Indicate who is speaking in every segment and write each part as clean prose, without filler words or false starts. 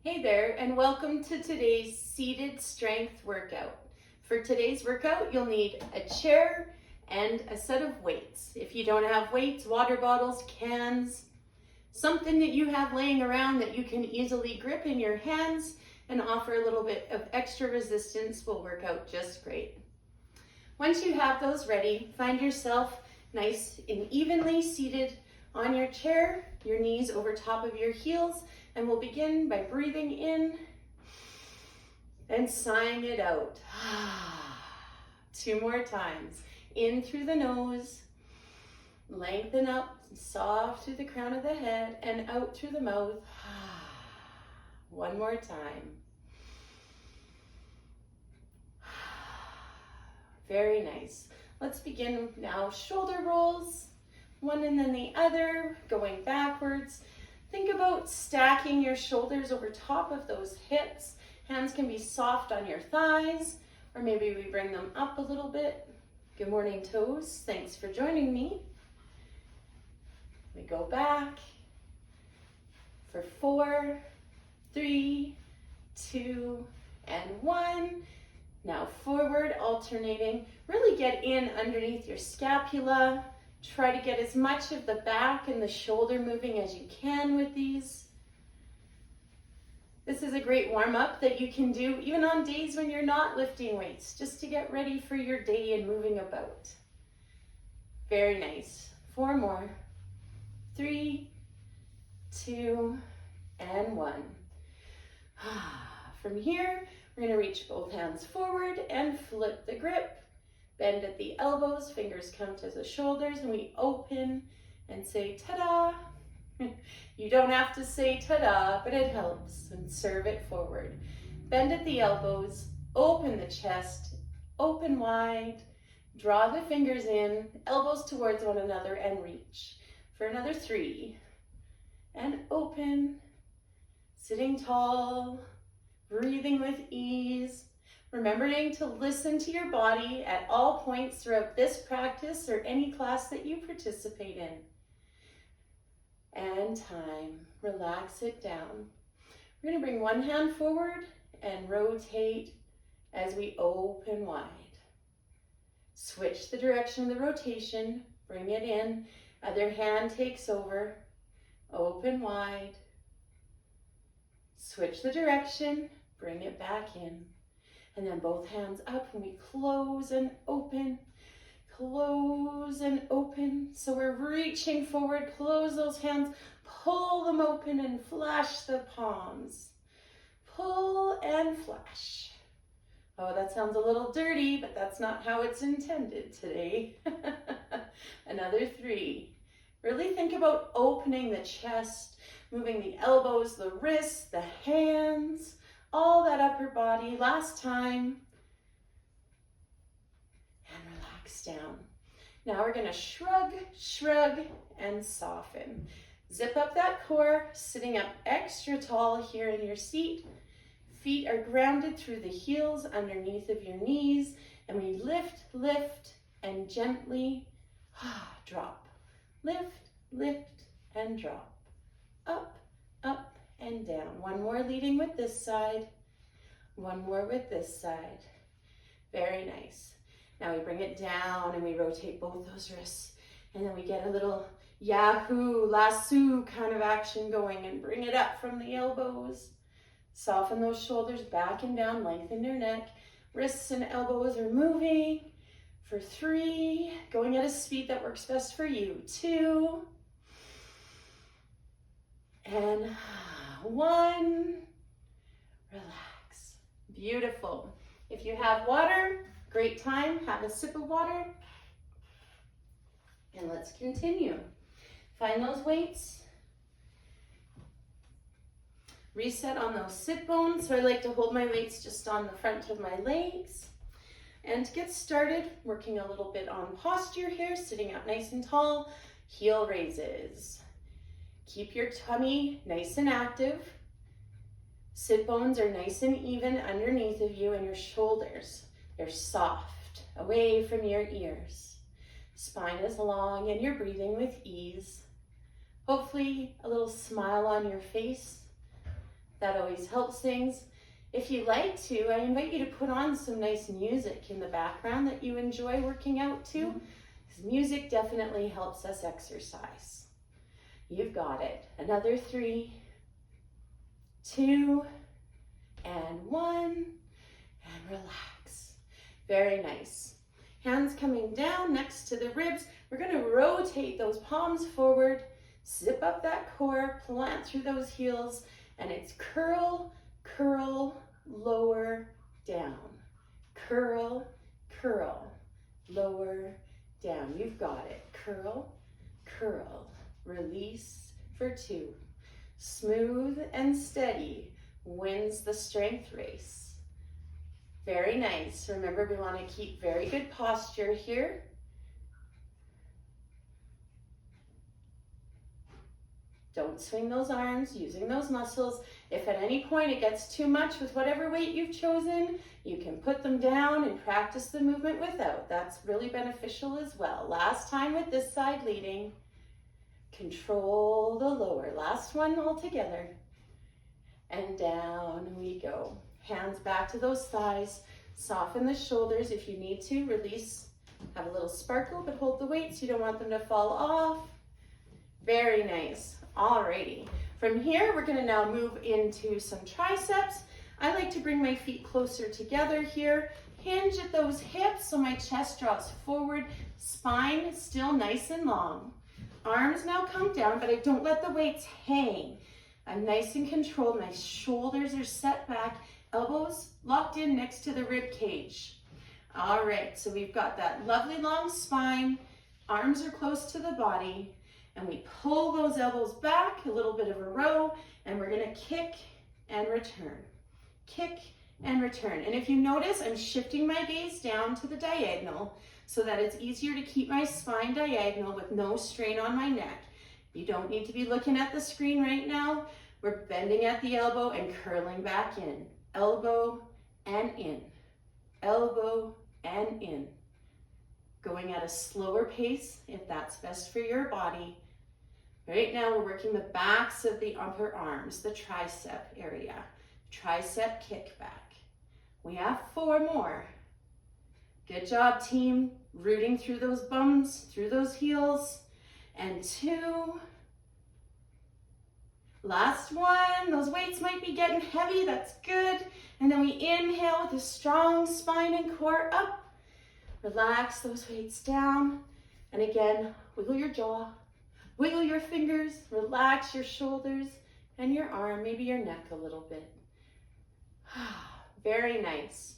Speaker 1: Hey there, and welcome to today's seated strength workout. For today's workout, you'll need a chair and a set of weights. If you don't have weights, water bottles, cans, something that you have laying around that you can easily grip in your hands and offer a little bit of extra resistance will work out just great. Once you have those ready, find yourself nice and evenly seated on your chair, your knees over top of your heels, and we'll begin by breathing in and sighing it out. 2 more times. In through the nose, lengthen up, soft through the crown of the head, and out through the mouth. 1 more time. Very nice. Let's begin now. Shoulder rolls, one and then the other, going backwards. Think about stacking your shoulders over top of those hips. Hands can be soft on your thighs, or maybe we bring them up a little bit. Good morning, toes. Thanks for joining me. We go back for 4, 3, 2, and 1. Now forward, alternating. Really get in underneath your scapula. Try to get as much of the back and the shoulder moving as you can with these. This is a great warm-up that you can do even on days when you're not lifting weights, just to get ready for your day and moving about. Very nice. 4 more. 3, 2, and 1. From here, we're going to reach both hands forward and flip the grip. Bend at the elbows, fingers come to the shoulders, and we open and say ta-da. You don't have to say ta-da, but it helps, and serve it forward. Bend at the elbows, open the chest, open wide, draw the fingers in, elbows towards one another, and reach. For another 3, and open, sitting tall, breathing with ease. Remembering to listen to your body at all points throughout this practice or any class that you participate in. And time. Relax it down. We're going to bring one hand forward and rotate as we open wide. Switch the direction of the rotation. Bring it in. Other hand takes over. Open wide. Switch the direction. Bring it back in. And then both hands up and we close and open, close and open. So we're reaching forward, close those hands, pull them open and flash the palms. Pull and flash. Oh, that sounds a little dirty, but that's not how it's intended today. Another 3. Really think about opening the chest, moving the elbows, the wrists, the hands, all that upper body. Last time. And relax down. Now we're going to shrug, shrug, and soften. Zip up that core, sitting up extra tall here in your seat. Feet are grounded through the heels underneath of your knees. And we lift, lift, and gently drop. Lift, lift, and drop. Up, up, and down. 1 more leading with this side. 1 more with this side. Very nice. Now we bring it down and we rotate both those wrists. And then we get a little Yahoo, lasso kind of action going and bring it up from the elbows. Soften those shoulders back and down, lengthen your neck. Wrists and elbows are moving. For 3, going at a speed that works best for you. 2, and 1, relax. Beautiful. If you have water, great time, have a sip of water. And let's continue. Find those weights. Reset on those sit bones. So I like to hold my weights just on the front of my legs. And to get started, working a little bit on posture here, sitting up nice and tall, heel raises. Keep your tummy nice and active. Sit bones are nice and even underneath of you and your shoulders. They're soft, away from your ears. Spine is long and you're breathing with ease. Hopefully a little smile on your face. That always helps things. If you like to, I invite you to put on some nice music in the background that you enjoy working out to, because music definitely helps us exercise. You've got it. Another 3, 2, and 1, and relax. Very nice. Hands coming down next to the ribs. We're going to rotate those palms forward, zip up that core, plant through those heels, and it's curl, curl, lower, down. Curl, curl, lower, down. You've got it. Curl, curl, release for 2. Smooth and steady wins the strength race. Very nice. Remember, we want to keep very good posture here. Don't swing those arms, using those muscles. If at any point it gets too much with whatever weight you've chosen, you can put them down and practice the movement without. That's really beneficial as well. Last time with this side leading. Control the lower. Last one all together. And down we go. Hands back to those thighs. Soften the shoulders if you need to. Release. Have a little sparkle, but hold the weights. You don't want them to fall off. Very nice. Alrighty. From here, we're going to now move into some triceps. I like to bring my feet closer together here. Hinge at those hips so my chest drops forward. Spine still nice and long. Arms now come down, but I don't let the weights hang. I'm nice and controlled. My shoulders are set back. Elbows locked in next to the rib cage. All right, so we've got that lovely long spine. Arms are close to the body. And we pull those elbows back, a little bit of a row, and we're gonna kick and return. Kick and return. And if you notice, I'm shifting my gaze down to the diagonal so that it's easier to keep my spine diagonal with no strain on my neck. You don't need to be looking at the screen right now. We're bending at the elbow and curling back in. Elbow and in. Elbow and in. Going at a slower pace if that's best for your body. Right now we're working the backs of the upper arms, the tricep area. Tricep kickback. We have 4 more. Good job, team. Rooting through those bums, through those heels. And 2. Last one. Those weights might be getting heavy. That's good. And then we inhale with a strong spine and core up. Relax those weights down. And again, wiggle your jaw. Wiggle your fingers, relax your shoulders and your arm, maybe your neck a little bit. Very nice.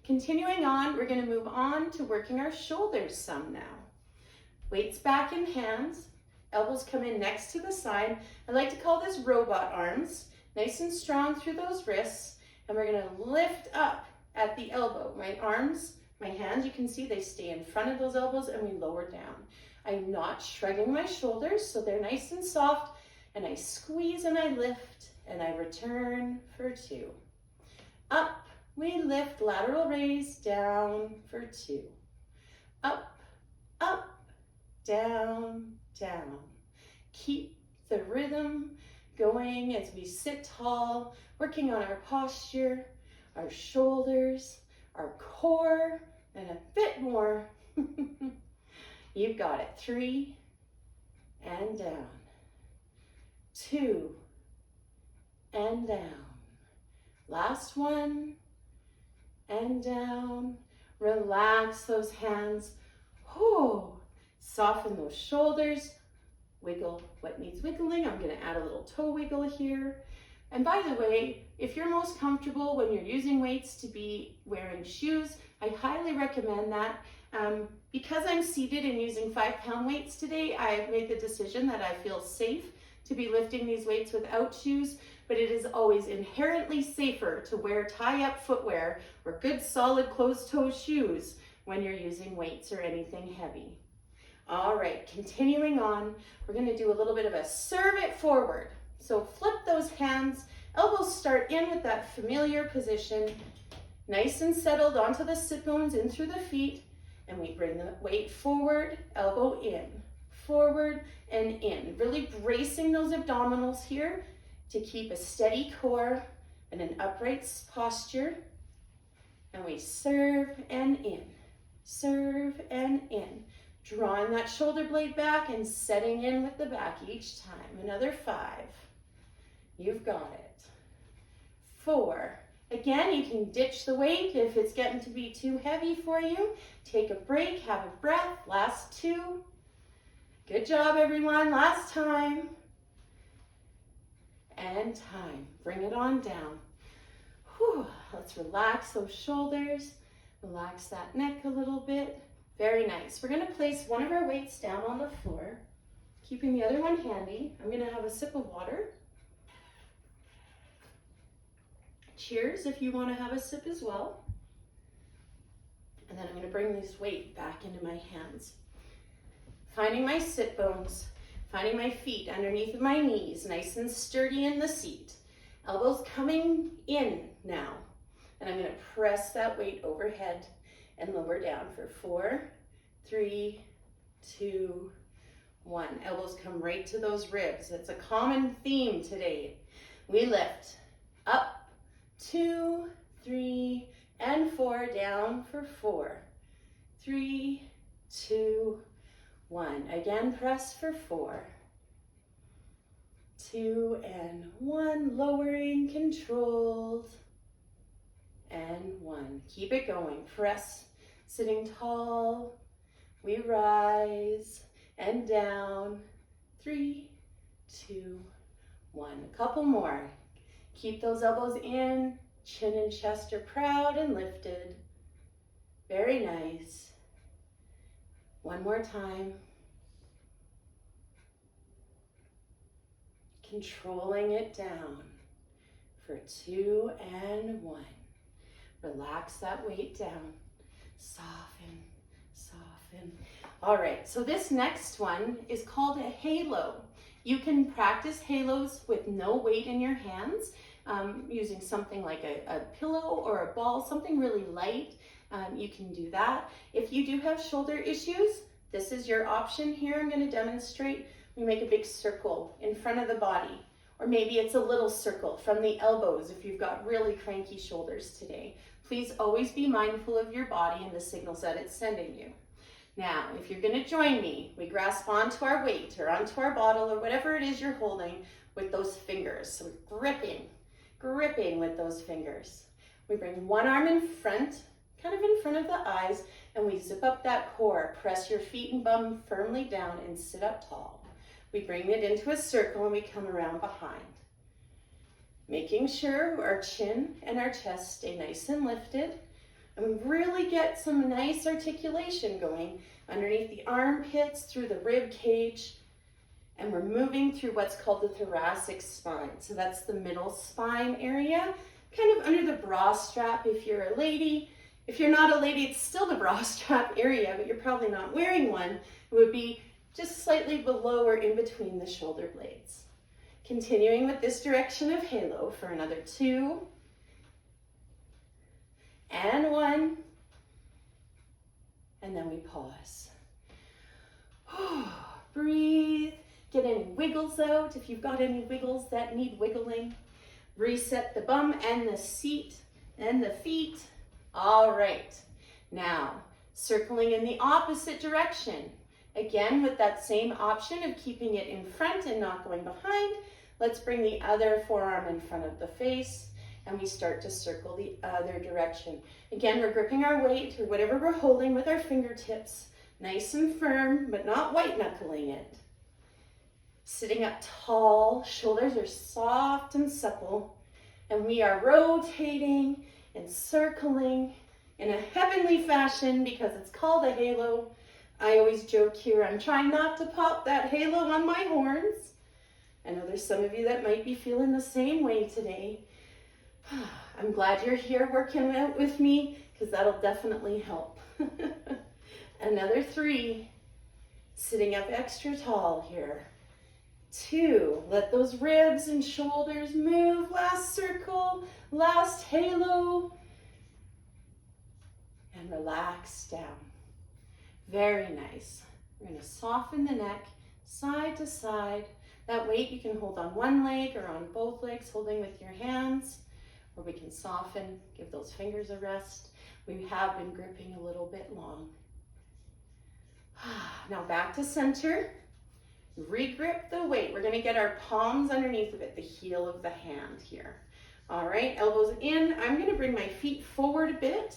Speaker 1: Continuing on, we're going to move on to working our shoulders some now. Weights back in hands, elbows come in next to the side. I like to call this robot arms. Nice and strong through those wrists. And we're going to lift up at the elbow. My arms, my hands, you can see they stay in front of those elbows and we lower down. I'm not shrugging my shoulders, so they're nice and soft, and I squeeze and I lift, and I return for 2. Up, we lift, lateral raise, down for 2. Up, up, down, down. Keep the rhythm going as we sit tall, working on our posture, our shoulders, our core, and a bit more. You've got it. 3 and down. 2 and down. Last one and down. Relax those hands. Oh, soften those shoulders. Wiggle what needs wiggling. I'm going to add a little toe wiggle here. And by the way, if you're most comfortable when you're using weights to be wearing shoes, I highly recommend that. Because I'm seated and using 5-pound weights today, I've made the decision that I feel safe to be lifting these weights without shoes, but it is always inherently safer to wear tie-up footwear or good solid closed-toe shoes when you're using weights or anything heavy. All right, continuing on, we're going to do a little bit of a serve it forward. So flip those hands, elbows start in with that familiar position, nice and settled onto the sit bones in through the feet. And we bring the weight forward, elbow in, forward and in. Really bracing those abdominals here. to keep a steady core and an upright posture. And we serve and in, serve and in. Drawing that shoulder blade back and setting in with the back each time. Another 5. You've got it. 4. Again, you can ditch the weight if it's getting to be too heavy for you. Take a break, have a breath. Last 2. Good job, everyone. Last time. And time. Bring it on down. Whew. Let's relax those shoulders. Relax that neck a little bit. Very nice. We're going to place one of our weights down on the floor, keeping the other one handy. I'm going to have a sip of water. Cheers if you want to have a sip as well. And then I'm going to bring this weight back into my hands. Finding my sit bones, finding my feet underneath of my knees, nice and sturdy in the seat. Elbows coming in now. And I'm going to press that weight overhead and lower down for 4, 3, 2, 1. Elbows come right to those ribs. It's a common theme today. We lift up, 2, 3, and 4. Down for 4, 3, 2, 1. Again, press for 4, 2, and 1. Lowering, controlled, and 1. Keep it going. Press. Sitting tall, we rise and down. 3, 2, 1. A couple more. Keep those elbows in, chin and chest are proud and lifted. Very nice. One more time. Controlling it down for 2 and 1. Relax that weight down. Soften, soften. All right, so this next one is called a halo. You can practice halos with no weight in your hands, using something like a pillow or a ball, something really light. You can do that. If you do have shoulder issues, this is your option here. I'm going to demonstrate. We make a big circle in front of the body, or maybe it's a little circle from the elbows if you've got really cranky shoulders today. Please always be mindful of your body and the signals that it's sending you. Now, if you're going to join me, we grasp onto our weight or onto our bottle or whatever it is you're holding with those fingers. So we're gripping with those fingers. We bring one arm in front, kind of in front of the eyes, and we zip up that core. Press your feet and bum firmly down and sit up tall. We bring it into a circle and we come around behind. Making sure our chin and our chest stay nice and lifted. And we really get some nice articulation going underneath the armpits, through the rib cage. And we're moving through what's called the thoracic spine. So that's the middle spine area, kind of under the bra strap if you're a lady. If you're not a lady, it's still the bra strap area, but you're probably not wearing one. It would be just slightly below or in between the shoulder blades. Continuing with this direction of halo for another 2 and 1, and then we pause. Breathe, get any wiggles out if you've got any wiggles that need wiggling. Reset the bum and the seat and the feet. All right, now circling in the opposite direction. Again, with that same option of keeping it in front and not going behind, let's bring the other forearm in front of the face and we start to circle the other direction. Again, we're gripping our weight or whatever we're holding with our fingertips, nice and firm, but not white knuckling it. Sitting up tall, shoulders are soft and supple, and we are rotating and circling in a heavenly fashion because it's called a halo. I always joke here, I'm trying not to pop that halo on my horns. I know there's some of you that might be feeling the same way today. I'm glad you're here working out with me because that'll definitely help. Another 3, sitting up extra tall here. 2, let those ribs and shoulders move. Last circle, last halo. And relax down. Very nice. We're going to soften the neck, side to side. That weight you can hold on one leg or on both legs, holding with your hands, or we can soften, give those fingers a rest. We have been gripping a little bit long. Now back to center. Regrip the weight. We're gonna get our palms underneath of it, the heel of the hand here. All right, elbows in. I'm gonna bring my feet forward a bit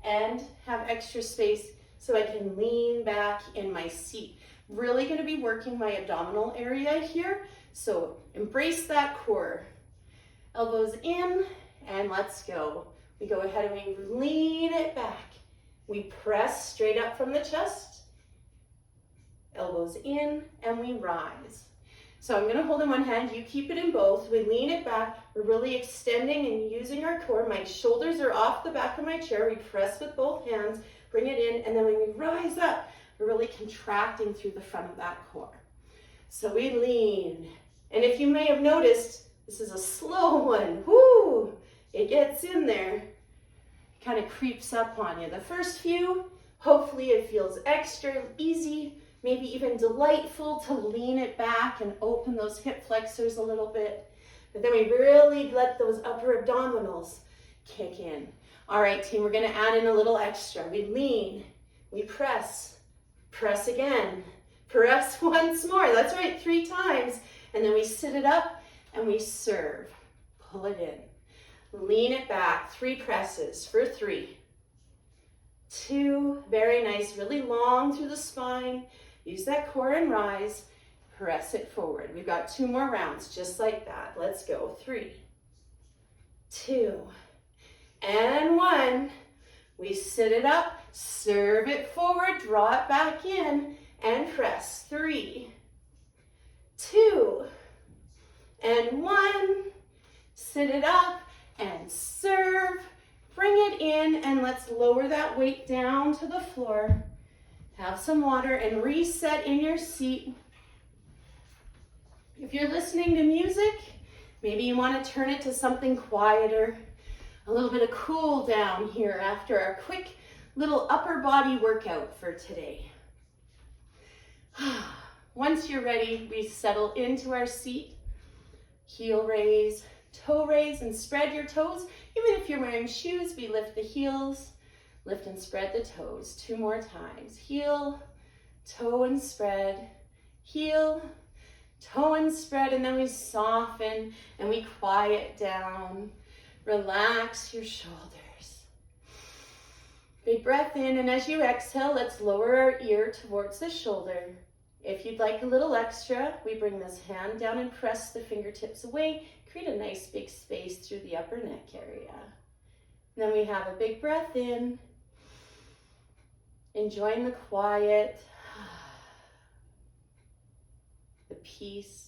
Speaker 1: and have extra space so I can lean back in my seat. Really gonna be working my abdominal area here, so embrace that core. Elbows in, and let's go. We go ahead and we lean it back. We press straight up from the chest, elbows in, and we rise. So I'm gonna hold in one hand, you keep it in both. We lean it back, we're really extending and using our core. My shoulders are off the back of my chair. We press with both hands, bring it in, and then when we rise up, we're really contracting through the front of that core. So we lean. And if you may have noticed, this is a slow one. Woo! It gets in there, kind of creeps up on you. The first few, hopefully it feels extra easy, maybe even delightful to lean it back and open those hip flexors a little bit. But then we really let those upper abdominals kick in. All right, team, we're gonna add in a little extra. We lean, we press again, press once more. That's right, 3 times. And then we sit it up and we serve. Pull it in. Lean it back, 3 presses for 3, 2, very nice, really long through the spine. Use that core and rise, press it forward. We've got 2 more rounds, just like that. Let's go, 3, 2, and 1. We sit it up, serve it forward, draw it back in, and press. 3, 2, and 1. Sit it up and serve. Bring it in, and let's lower that weight down to the floor. Have some water and reset in your seat. If you're listening to music, maybe you want to turn it to something quieter. A little bit of cool down here after our quick little upper body workout for today. Once you're ready, we settle into our seat. Heel raise, toe raise, and spread your toes. Even if you're wearing shoes, we lift the heels, lift and spread the toes. 2 more times. Heel, toe and spread, heel, toe and spread, and then we soften and we quiet down. Relax your shoulders. Big breath in, and as you exhale, let's lower our ear towards the shoulder. If you'd like a little extra, we bring this hand down and press the fingertips away. Create a nice big space through the upper neck area. And then we have a big breath in, enjoying the quiet, the peace.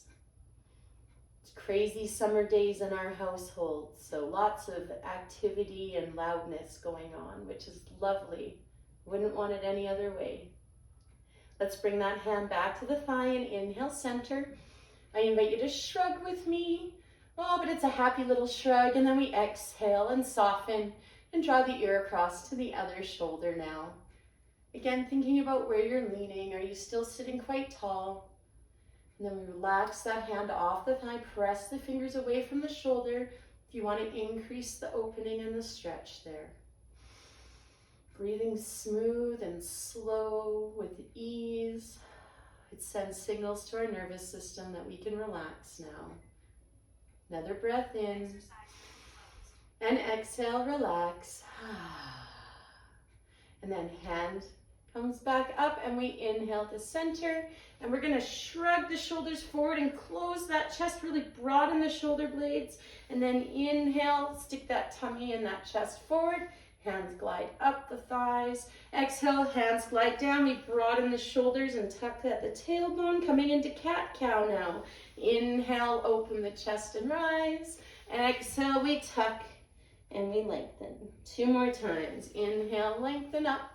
Speaker 1: Crazy summer days in our household, so lots of activity and loudness going on, which is lovely. Wouldn't want it any other way. Let's bring that hand back to the thigh and inhale, center. I invite you to shrug with me. Oh, but it's a happy little shrug, and then we exhale and soften and draw the ear across to the other shoulder now. Again, thinking about where you're leaning. Are you still sitting quite tall? And then we relax that hand off the thigh, press the fingers away from the shoulder if you want to increase the opening and the stretch there. Breathing smooth and slow with ease. It sends signals to our nervous system that we can relax now. Another breath in. And exhale, relax. And then hand comes back up and we inhale to center. And we're gonna shrug the shoulders forward and close that chest, really broaden the shoulder blades. And then inhale, stick that tummy and that chest forward. Hands glide up the thighs. Exhale, hands glide down. We broaden the shoulders and tuck at the tailbone, coming into cat-cow now. Inhale, open the chest and rise. Exhale, we tuck and we lengthen. 2 more times. Inhale, lengthen up.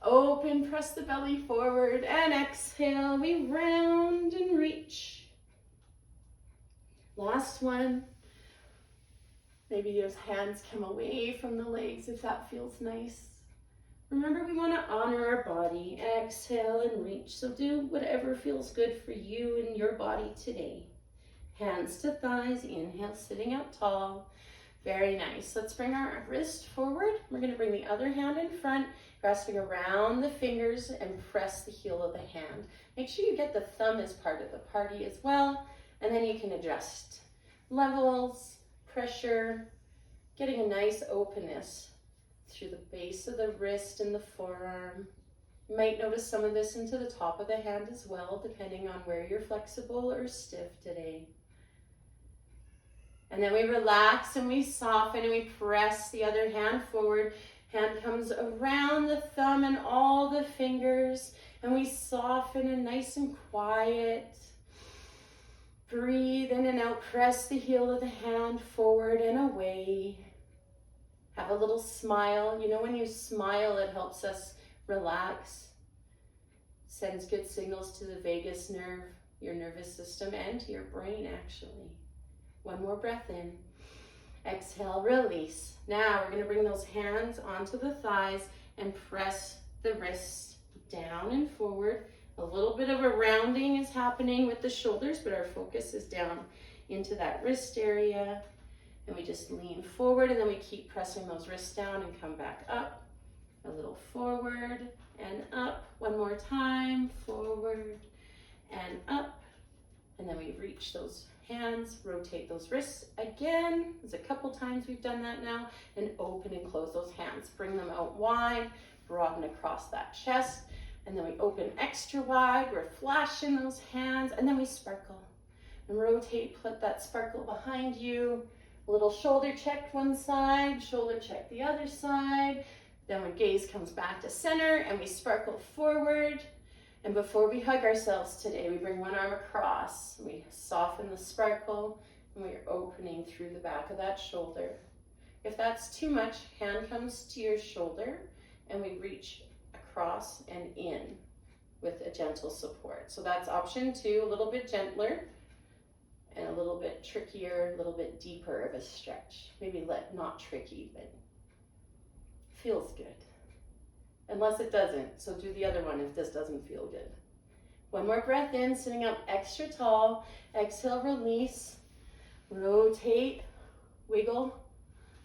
Speaker 1: Open, press the belly forward, and exhale, we round and reach. Last one. Maybe those hands come away from the legs if that feels nice. Remember, we want to honor our body. Exhale and reach. So do whatever feels good for you and your body today. Hands to thighs. Inhale, sitting up tall. Very nice. Let's bring our wrist forward. We're going to bring the other hand in front, grasping around the fingers and press the heel of the hand. Make sure you get the thumb as part of the party as well, and then you can adjust levels, pressure, getting a nice openness through the base of the wrist and the forearm. You might notice some of this into the top of the hand as well, depending on where you're flexible or stiff today. And then we relax and we soften and we press the other hand forward. Hand comes around the thumb and all the fingers, and we soften and nice and quiet. Breathe in and out. Press the heel of the hand forward and away. Have a little smile. You know, when you smile, it helps us relax. Sends good signals to the vagus nerve, your nervous system, and to your brain, actually. One more breath in. Exhale, release. Now we're going to bring those hands onto the thighs and press the wrists down and forward. A little bit of a rounding is happening with the shoulders, but our focus is down into that wrist area. And we just lean forward, and then we keep pressing those wrists down and come back up. A little forward and up. One more time. Forward and up. And then we reach those hands, rotate those wrists again. There's a couple times we've done that now. And open and close those hands. Bring them out wide, broaden across that chest. And then we open extra wide. We're flashing those hands. And then we sparkle. And rotate, put that sparkle behind you. A little shoulder check one side, shoulder check the other side. Then when gaze comes back to center and we sparkle forward. And before we hug ourselves today, we bring one arm across. We soften the sparkle and we're opening through the back of that shoulder. If that's too much, hand comes to your shoulder and we reach across and in with a gentle support. So that's option 2, a little bit gentler and a little bit trickier, a little bit deeper of a stretch. Maybe not tricky, but feels good. Unless it doesn't, so do the other one if this doesn't feel good. One more breath in, sitting up extra tall. Exhale, release, rotate, wiggle,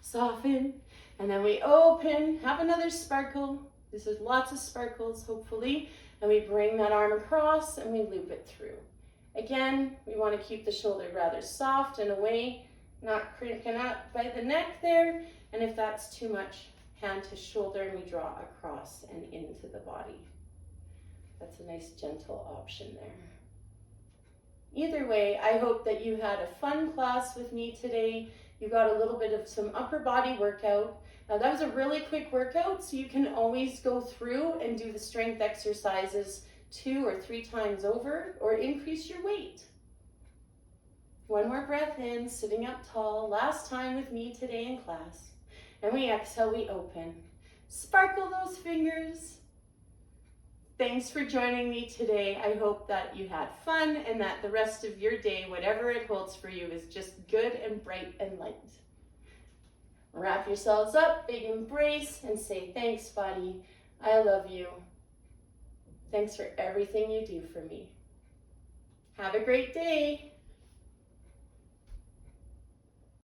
Speaker 1: soften, and then we open, have another sparkle. This is lots of sparkles, hopefully. And we bring that arm across and we loop it through. Again, we want to keep the shoulder rather soft and away, not cranking up by the neck there. And if that's too much, hand to shoulder and we draw across and into the body. That's a nice gentle option there. Either way, I hope that you had a fun class with me today. You got a little bit of some upper body workout. Now that was a really quick workout, so you can always go through and do the strength exercises 2 or 3 times over, or increase your weight. One more breath in, sitting up tall. Last time with me today in class. And we exhale, we open. Sparkle those fingers. Thanks for joining me today. I hope that you had fun and that the rest of your day, whatever it holds for you, is just good and bright and light. Wrap yourselves up, big embrace, and say, thanks, body. I love you. Thanks for everything you do for me. Have a great day.